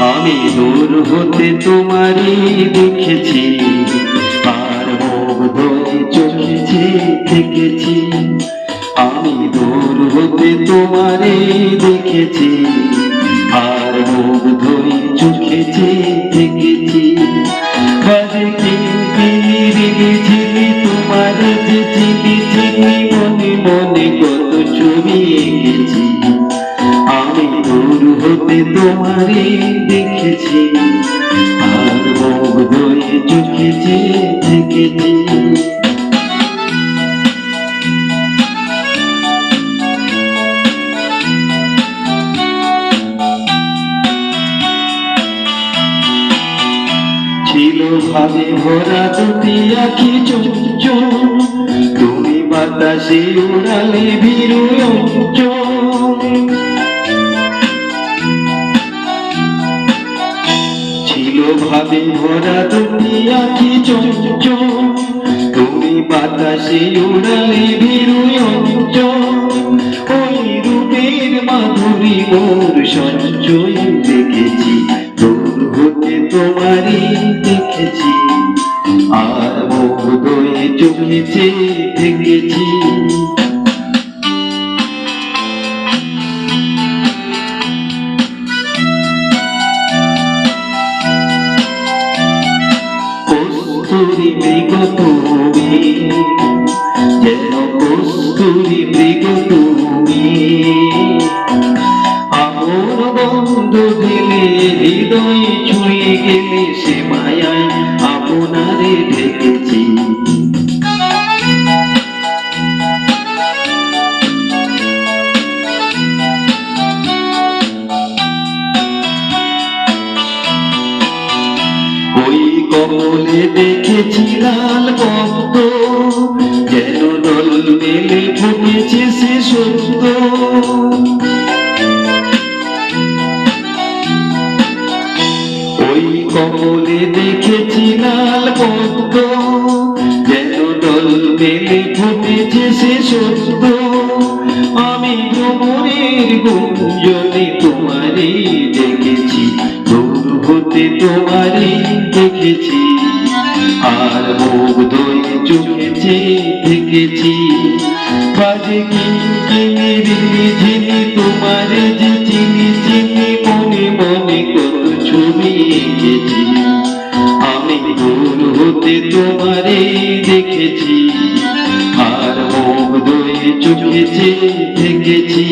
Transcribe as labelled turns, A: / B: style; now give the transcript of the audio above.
A: আমি দূর হতে তোমারই দেখেছি, আর মুগ্ধ চোখে থেকেছি। আমি দূর হতে তোমারই দেখেছি, আর মুগ্ধ চোখে থেকেছি। বাজে ঝিলি তোমার যে চিনি চিনি, মনে মনে কত ছবি এঁকেছি। আমি দূর হতে তোমারে দেখেছি, আর মুগ্ধ চোখে থেকেছি। ছিল ভাবে ভরা দুটি আঁখি চঞ্চল, তুমি বাতাসে উড়ালে ভীরু অঞ্চল। ছিল ভাবে ভরা দুটি আঁখি চঞ্চল, তুমি বাতাসে উড়ালে ভীরু অঞ্চল। ওই রূপের মাধুরী মোর সঞ্চয় দেখেছি, দূর হতে তোমারই দেখেছি, আর মুগ্ধ চোখে থেকেছি। কস্তুরী মৃগ তুমি, যেন কস্তুরী মৃগ তুমি, আমর বন্ধ দিলে হৃদয় ছুঁয়ে গেলে, সে মায়ায় আপনারে ঢেকেছি। ওই কমলে দেখেছি লাল পদ্ম, যেন দল মেলে ফুটেছে সে সত্য। ওই কমলে দেখেছি লাল পদ্ম, যেন দল মেলে ফুটেছে সে সত্য। আমি ভ্রমণের গুঞ্জনে তোমারে দেখেছি, দূর হতে তোমারে দেখেছি, আর মুগ্ধ চোখে থেকেছি। বাজে কিনকিনি ঝিলি তোমার যে চিনি চিনি, মনে মনে কত ছবি এঁকেছি। আমি দূর হতে তোমারে দেখেছি, আর মুগ্ধ চোখে থেকেছি।